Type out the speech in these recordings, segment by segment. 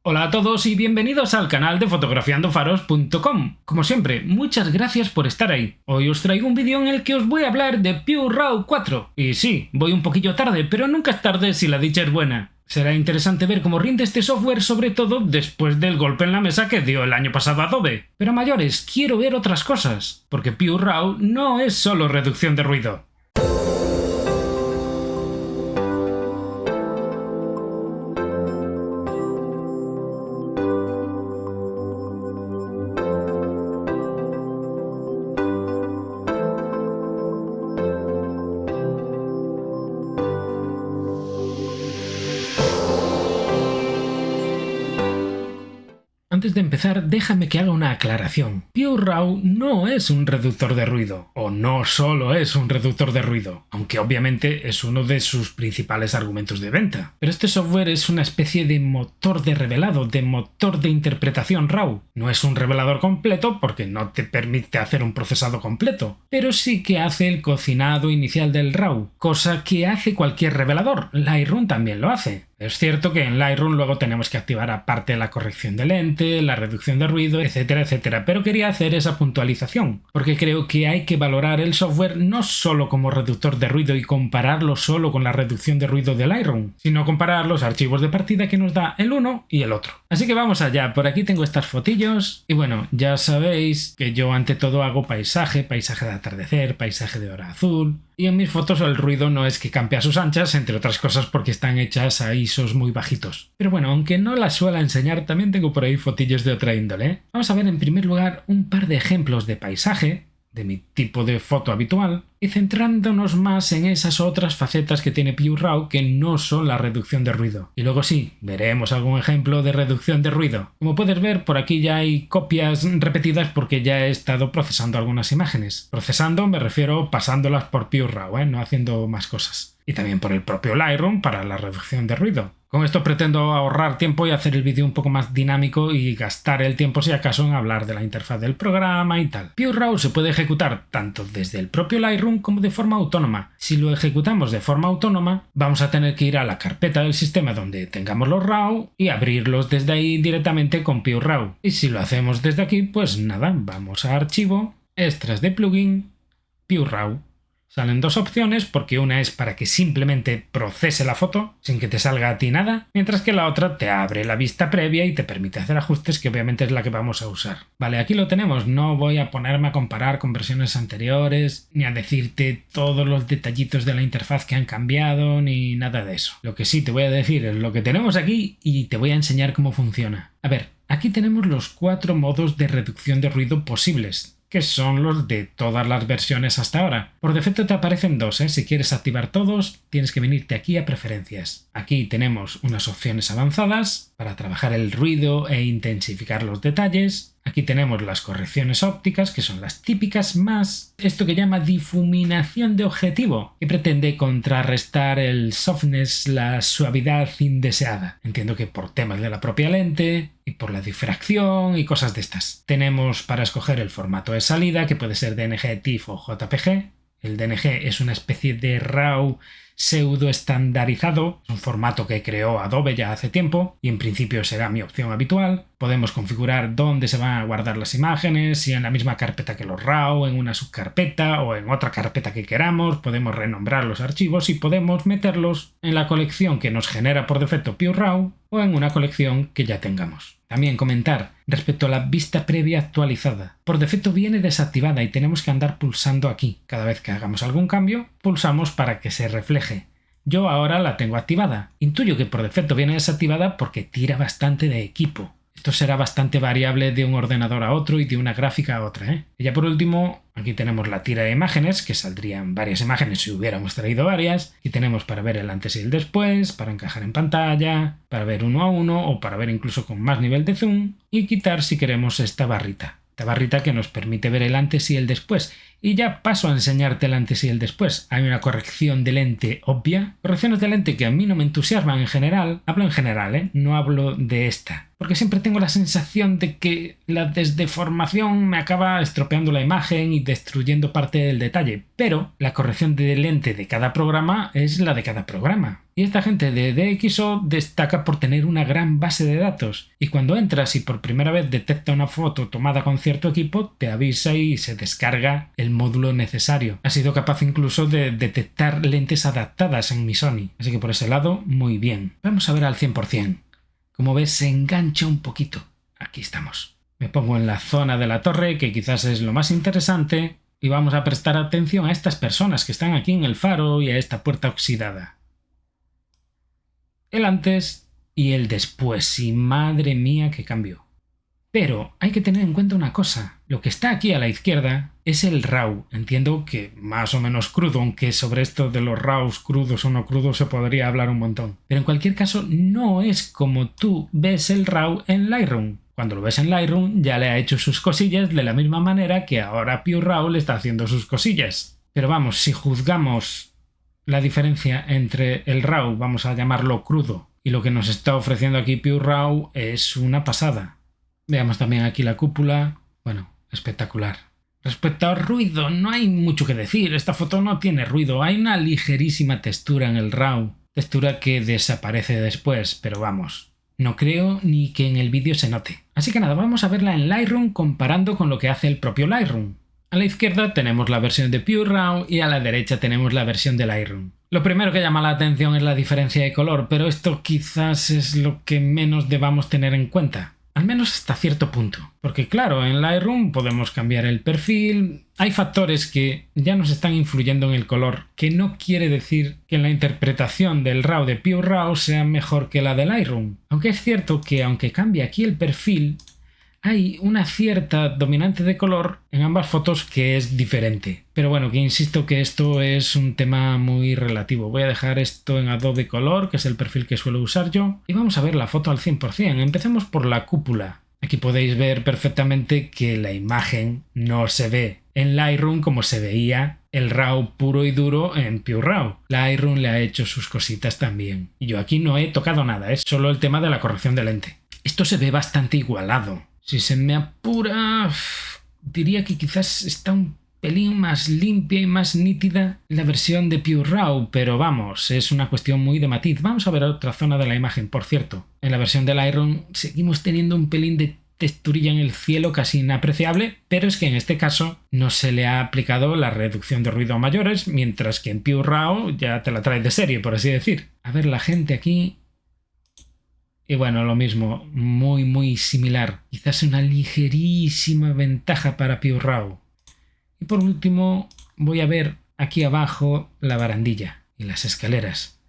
Hola a todos y bienvenidos al canal de fotografiandofaros.com. Como siempre, muchas gracias por estar ahí. Hoy os traigo un vídeo en el que os voy a hablar de PureRAW 4. Y sí, voy un poquillo tarde, pero nunca es tarde si la dicha es buena. Será interesante ver cómo rinde este software, sobre todo después del golpe en la mesa que dio el año pasado Adobe. Pero a mayores, quiero ver otras cosas, porque PureRAW no es solo reducción de ruido. Antes de empezar, déjame que haga una aclaración. PureRAW no es un reductor de ruido, o no solo es un reductor de ruido, aunque obviamente es uno de sus principales argumentos de venta. Pero este software es una especie de motor de revelado, de motor de interpretación RAW. No es un revelador completo porque no te permite hacer un procesado completo, pero sí que hace el cocinado inicial del RAW, cosa que hace cualquier revelador. Lightroom también lo hace. Es cierto que en Lightroom luego tenemos que activar aparte la corrección de lente, la reducción de ruido, etcétera, etcétera, pero quería hacer esa puntualización, porque creo que hay que valorar el software no solo como reductor de ruido y compararlo solo con la reducción de ruido de Lightroom, sino comparar los archivos de partida que nos da el uno y el otro. Así que vamos allá, por aquí tengo estas fotillos, y bueno, ya sabéis que yo ante todo hago paisaje de atardecer, paisaje de hora azul, y en mis fotos el ruido no es que campe a sus anchas, entre otras cosas porque están hechas a ISOs muy bajitos. Pero bueno, aunque no las suelo enseñar, también tengo por ahí fotillos de otra índole. Vamos a ver en primer lugar un par de ejemplos de paisaje, de mi tipo de foto habitual, y centrándonos más en esas otras facetas que tiene PureRAW que no son la reducción de ruido. Y luego sí, veremos algún ejemplo de reducción de ruido. Como puedes ver, por aquí ya hay copias repetidas porque ya he estado procesando algunas imágenes. Procesando me refiero pasándolas por PureRAW, no haciendo más cosas. Y también por el propio Lightroom para la reducción de ruido. Con esto pretendo ahorrar tiempo y hacer el vídeo un poco más dinámico y gastar el tiempo si acaso en hablar de la interfaz del programa y tal. PureRAW se puede ejecutar tanto desde el propio Lightroom como de forma autónoma. Si lo ejecutamos de forma autónoma, vamos a tener que ir a la carpeta del sistema donde tengamos los RAW y abrirlos desde ahí directamente con PureRAW. Y si lo hacemos desde aquí, pues nada, vamos a Archivo, Extras de Plugin, PureRAW. Salen dos opciones porque una es para que simplemente procese la foto sin que te salga a ti nada, mientras que la otra te abre la vista previa y te permite hacer ajustes, que obviamente es la que vamos a usar. Vale, aquí lo tenemos, no voy a ponerme a comparar con versiones anteriores, ni a decirte todos los detallitos de la interfaz que han cambiado, ni nada de eso. Lo que sí te voy a decir es lo que tenemos aquí y te voy a enseñar cómo funciona. A ver, aquí tenemos los 4 modos de reducción de ruido posibles, que son los de todas las versiones hasta ahora. Por defecto te aparecen dos, Si quieres activar todos, tienes que venirte aquí a preferencias. Aquí tenemos unas opciones avanzadas para trabajar el ruido e intensificar los detalles. Aquí tenemos las correcciones ópticas, que son las típicas, más esto que llama difuminación de objetivo, que pretende contrarrestar el softness, la suavidad indeseada. Entiendo que por temas de la propia lente y por la difracción y cosas de estas. Tenemos para escoger el formato de salida, que puede ser DNG, TIFF o JPG. El DNG es una especie de RAW pseudo estandarizado, es un formato que creó Adobe ya hace tiempo y en principio será mi opción habitual. Podemos configurar dónde se van a guardar las imágenes, si en la misma carpeta que los RAW, en una subcarpeta o en otra carpeta que queramos. Podemos renombrar los archivos y podemos meterlos en la colección que nos genera por defecto PureRAW o en una colección que ya tengamos. También comentar respecto a la vista previa actualizada. Por defecto viene desactivada y tenemos que andar pulsando aquí. Cada vez que hagamos algún cambio, pulsamos para que se refleje. Yo ahora la tengo activada. Intuyo que por defecto viene desactivada porque tira bastante de equipo. Esto será bastante variable de un ordenador a otro y de una gráfica a otra, Y ya por último, aquí tenemos la tira de imágenes, que saldrían varias imágenes si hubiéramos traído varias. Aquí tenemos para ver el antes y el después, para encajar en pantalla, para ver uno a uno o para ver incluso con más nivel de zoom, y quitar si queremos esta barrita. Esta barrita que nos permite ver el antes y el después. Y ya paso a enseñarte el antes y el después. Hay una corrección de lente obvia. Correcciones de lente que a mí no me entusiasman en general. Hablo en general, no hablo de esta. Porque siempre tengo la sensación de que la desdeformación me acaba estropeando la imagen y destruyendo parte del detalle. Pero la corrección de lente de cada programa es la de cada programa. Y esta gente de DxO destaca por tener una gran base de datos, y cuando entras y por primera vez detecta una foto tomada con cierto equipo, te avisa y se descarga el módulo necesario. Ha sido capaz incluso de detectar lentes adaptadas en mi Sony, así que por ese lado, muy bien. Vamos a ver al 100%. Como ves, se engancha un poquito. Aquí estamos. Me pongo en la zona de la torre, que quizás es lo más interesante, y vamos a prestar atención a estas personas que están aquí en el faro y a esta puerta oxidada. El antes y el después, y madre mía qué cambio. Pero hay que tener en cuenta una cosa, lo que está aquí a la izquierda es el RAW, entiendo que más o menos crudo, aunque sobre esto de los RAWs crudos o no crudos se podría hablar un montón. Pero en cualquier caso no es como tú ves el RAW en Lightroom. Cuando lo ves en Lightroom ya le ha hecho sus cosillas de la misma manera que ahora PureRAW le está haciendo sus cosillas. Pero vamos, si juzgamos la diferencia entre el RAW, vamos a llamarlo crudo, y lo que nos está ofreciendo aquí PureRAW es una pasada. Veamos también aquí la cúpula. Bueno, espectacular. Respecto al ruido, no hay mucho que decir. Esta foto no tiene ruido. Hay una ligerísima textura en el RAW. Textura que desaparece después, pero vamos, no creo ni que en el vídeo se note. Así que nada, vamos a verla en Lightroom comparando con lo que hace el propio Lightroom. A la izquierda tenemos la versión de PureRAW y a la derecha tenemos la versión de Lightroom. Lo primero que llama la atención es la diferencia de color, pero esto quizás es lo que menos debamos tener en cuenta. Al menos hasta cierto punto. Porque claro, en Lightroom podemos cambiar el perfil. Hay factores que ya nos están influyendo en el color, que no quiere decir que la interpretación del RAW de PureRAW sea mejor que la de Lightroom. Aunque es cierto que aunque cambie aquí el perfil, hay una cierta dominante de color en ambas fotos que es diferente. Pero bueno, que insisto que esto es un tema muy relativo. Voy a dejar esto en Adobe Color, que es el perfil que suelo usar yo, y vamos a ver la foto al 100%. Empecemos por la cúpula. Aquí podéis ver perfectamente que la imagen no se ve en Lightroom como se veía el RAW puro y duro en PureRAW. Lightroom le ha hecho sus cositas también. Y yo aquí no he tocado nada, es solo el tema de la corrección de lente. Esto se ve bastante igualado. Si se me apura, diría que quizás está un pelín más limpia y más nítida la versión de PureRAW, pero vamos, es una cuestión muy de matiz. Vamos a ver otra zona de la imagen, por cierto. En la versión de Lightroom seguimos teniendo un pelín de texturilla en el cielo casi inapreciable, pero es que en este caso no se le ha aplicado la reducción de ruido a mayores, mientras que en PureRAW ya te la trae de serie, por así decir. A ver la gente aquí. Y bueno, lo mismo, muy similar. Quizás una ligerísima ventaja para PureRAW. Y por último, voy a ver aquí abajo la barandilla y las escaleras.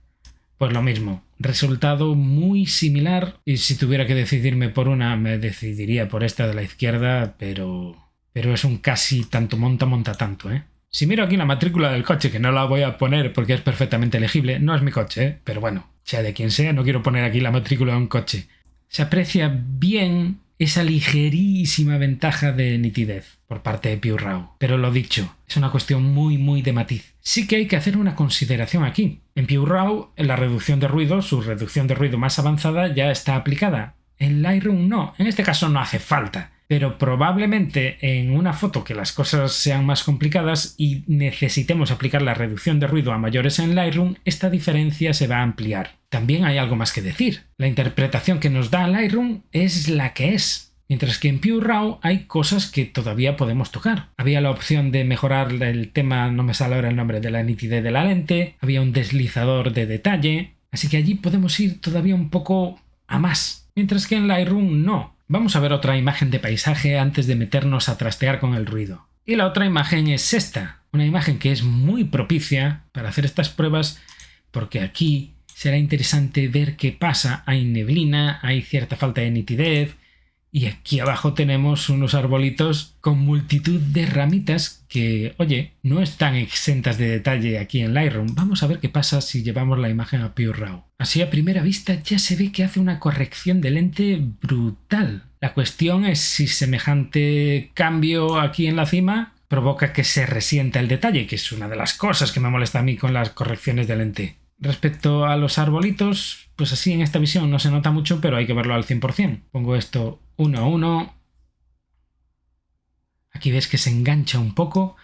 Pues lo mismo, resultado muy similar. Y si tuviera que decidirme por una, me decidiría por esta de la izquierda, pero es un casi tanto monta tanto, ¿eh? Si miro aquí la matrícula del coche, que no la voy a poner porque es perfectamente legible, no es mi coche, ¿eh? Pero bueno, sea de quien sea, no quiero poner aquí la matrícula de un coche. Se aprecia bien esa ligerísima ventaja de nitidez por parte de PureRAW. Pero lo dicho, es una cuestión muy de matiz. Sí que hay que hacer una consideración aquí. En PureRAW, la reducción de ruido, su reducción de ruido más avanzada ya está aplicada. En Lightroom no, en este caso no hace falta. Pero probablemente en una foto que las cosas sean más complicadas y necesitemos aplicar la reducción de ruido a mayores en Lightroom, esta diferencia se va a ampliar. También hay algo más que decir. La interpretación que nos da Lightroom es la que es, mientras que en PureRAW hay cosas que todavía podemos tocar. Había la opción de mejorar el tema, no me sale ahora el nombre, de la nitidez de la lente, había un deslizador de detalle, así que allí podemos ir todavía un poco a más, mientras que en Lightroom no. Vamos a ver otra imagen de paisaje antes de meternos a trastear con el ruido. Y la otra imagen es esta, una imagen que es muy propicia para hacer estas pruebas porque aquí será interesante ver qué pasa. Hay neblina, hay cierta falta de nitidez y aquí abajo tenemos unos arbolitos con multitud de ramitas que, oye, no están exentas de detalle aquí en Lightroom. Vamos a ver qué pasa si llevamos la imagen a PureRAW. Así a primera vista ya se ve que hace una corrección de lente brutal. La cuestión es si semejante cambio aquí en la cima provoca que se resienta el detalle, que es una de las cosas que me molesta a mí con las correcciones de lente. Respecto a los arbolitos, pues así en esta visión no se nota mucho, pero hay que verlo al 100%. Pongo esto 1 a 1. Aquí ves que se engancha un poco,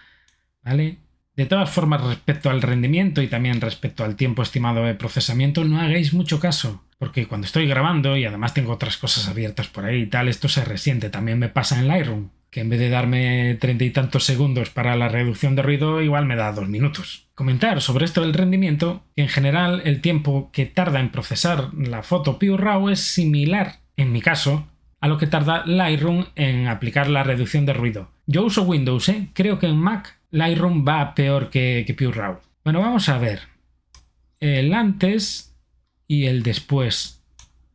¿vale? De todas formas, respecto al rendimiento y también respecto al tiempo estimado de procesamiento, no hagáis mucho caso, porque cuando estoy grabando y además tengo otras cosas abiertas por ahí y tal, esto se resiente. También me pasa en Lightroom, que en vez de darme 30 y tantos segundos para la reducción de ruido, igual me da 2 minutos. Comentar sobre esto del rendimiento, que en general el tiempo que tarda en procesar la foto PureRAW es similar, en mi caso, a lo que tarda Lightroom en aplicar la reducción de ruido. Yo uso Windows, creo que en Mac Lightroom va peor que PureRAW. Bueno, vamos a ver el antes y el después.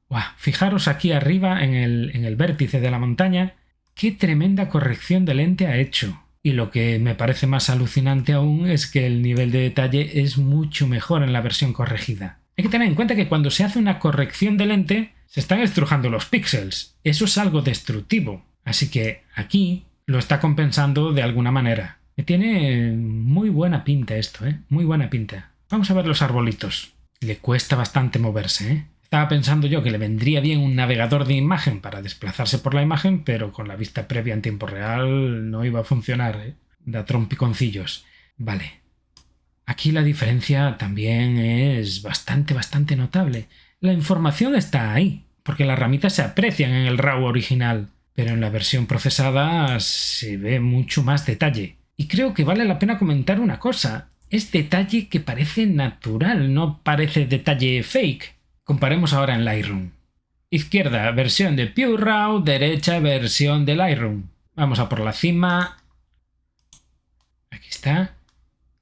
¡Guau! Fijaros aquí arriba en el vértice de la montaña qué tremenda corrección de lente ha hecho. Y lo que me parece más alucinante aún es que el nivel de detalle es mucho mejor en la versión corregida. Hay que tener en cuenta que cuando se hace una corrección de lente se están estrujando los píxeles. Eso es algo destructivo. Así que aquí lo está compensando de alguna manera. Me tiene muy buena pinta esto, muy buena pinta. Vamos a ver los arbolitos. Le cuesta bastante moverse, Estaba pensando yo que le vendría bien un navegador de imagen para desplazarse por la imagen, pero con la vista previa en tiempo real no iba a funcionar, Da trompiconcillos. Vale. Aquí la diferencia también es bastante notable. La información está ahí, porque las ramitas se aprecian en el RAW original, pero en la versión procesada se ve mucho más detalle. Y creo que vale la pena comentar una cosa. Es detalle que parece natural, no parece detalle fake. Comparemos ahora en Lightroom. Izquierda, versión de PureRAW, derecha, versión de Lightroom. Vamos a por la cima. Aquí está.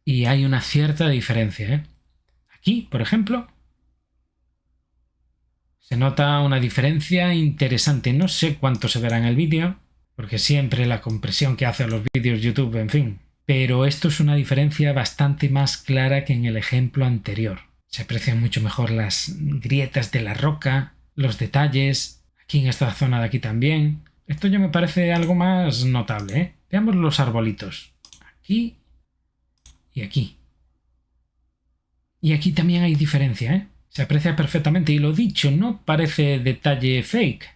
Y hay una cierta diferencia, Aquí, por ejemplo, se nota una diferencia interesante. No sé cuánto se verá en el vídeo, porque siempre la compresión que hace a los vídeos YouTube, en fin. Pero esto es una diferencia bastante más clara que en el ejemplo anterior. Se aprecian mucho mejor las grietas de la roca, los detalles, aquí en esta zona de aquí también. Esto ya me parece algo más notable, Veamos los arbolitos. Aquí y aquí. Y aquí también hay diferencia, Se aprecia perfectamente y lo dicho, no parece detalle fake.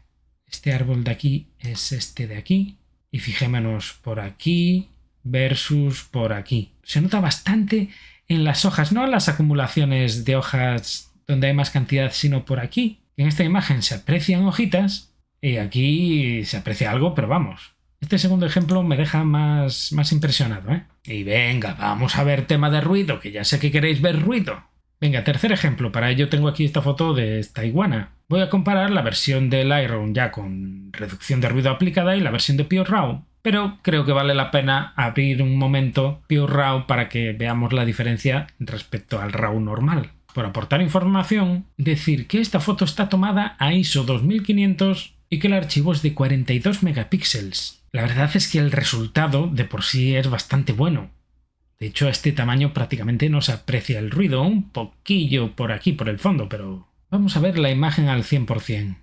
Este árbol de aquí es este de aquí. Y fijémonos por aquí versus por aquí. Se nota bastante en las hojas, no en las acumulaciones de hojas donde hay más cantidad, sino por aquí. En esta imagen se aprecian hojitas y aquí se aprecia algo, pero vamos. Este segundo ejemplo me deja más impresionado, Y venga, vamos a ver tema de ruido, que ya sé que queréis ver ruido. Venga, tercer ejemplo. Para ello tengo aquí esta foto de esta iguana. Voy a comparar la versión de Lightroom ya con reducción de ruido aplicada y la versión de PureRAW. Pero creo que vale la pena abrir un momento PureRAW para que veamos la diferencia respecto al RAW normal. Por aportar información, decir que esta foto está tomada a ISO 2500 y que el archivo es de 42 megapíxeles. La verdad es que el resultado de por sí es bastante bueno. De hecho, a este tamaño prácticamente no se aprecia el ruido, un poquillo por aquí, por el fondo, pero vamos a ver la imagen al 100%.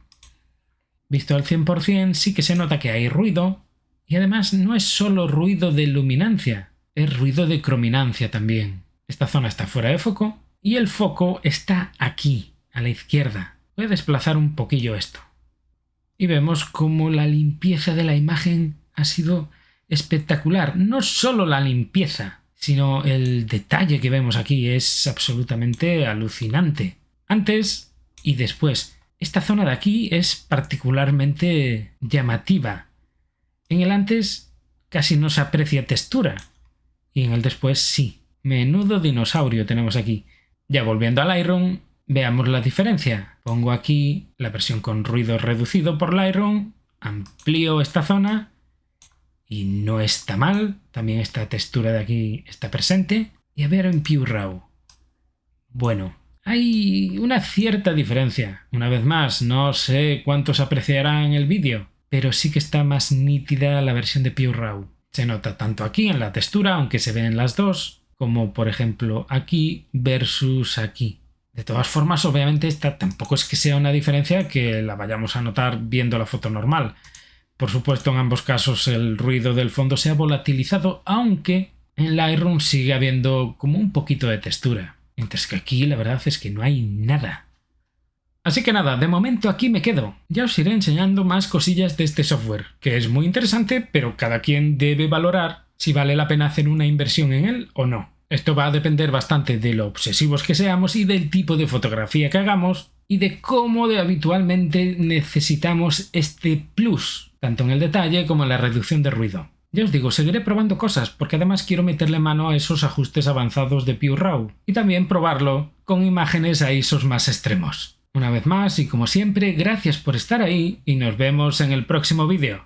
Visto al 100% sí que se nota que hay ruido, y además no es solo ruido de luminancia, es ruido de crominancia también. Esta zona está fuera de foco y el foco está aquí, a la izquierda. Voy a desplazar un poquillo esto. Y vemos cómo la limpieza de la imagen ha sido espectacular. No solo la limpieza, sino el detalle que vemos aquí es absolutamente alucinante. Antes y después. Esta zona de aquí es particularmente llamativa. En el antes casi no se aprecia textura. Y en el después sí. Menudo dinosaurio tenemos aquí. Ya volviendo a Lightroom, veamos la diferencia. Pongo aquí la versión con ruido reducido por Lightroom, amplío esta zona y no está mal. También esta textura de aquí está presente. Y a ver en PureRAW. Bueno, hay una cierta diferencia. Una vez más, no sé cuánto se apreciará en el vídeo, pero sí que está más nítida la versión de PureRAW. Se nota tanto aquí en la textura, aunque se ven las dos, como por ejemplo aquí versus aquí. De todas formas, obviamente esta tampoco es que sea una diferencia que la vayamos a notar viendo la foto normal. Por supuesto, en ambos casos el ruido del fondo se ha volatilizado, aunque en Lightroom sigue habiendo como un poquito de textura. Mientras que aquí la verdad es que no hay nada. Así que nada, de momento aquí me quedo. Ya os iré enseñando más cosillas de este software, que es muy interesante, pero cada quien debe valorar si vale la pena hacer una inversión en él o no. Esto va a depender bastante de lo obsesivos que seamos y del tipo de fotografía que hagamos y de cómo habitualmente necesitamos este plus, tanto en el detalle como en la reducción de ruido. Ya os digo, seguiré probando cosas, porque además quiero meterle mano a esos ajustes avanzados de PureRAW y también probarlo con imágenes a ISOs más extremos. Una vez más y como siempre, gracias por estar ahí y nos vemos en el próximo vídeo.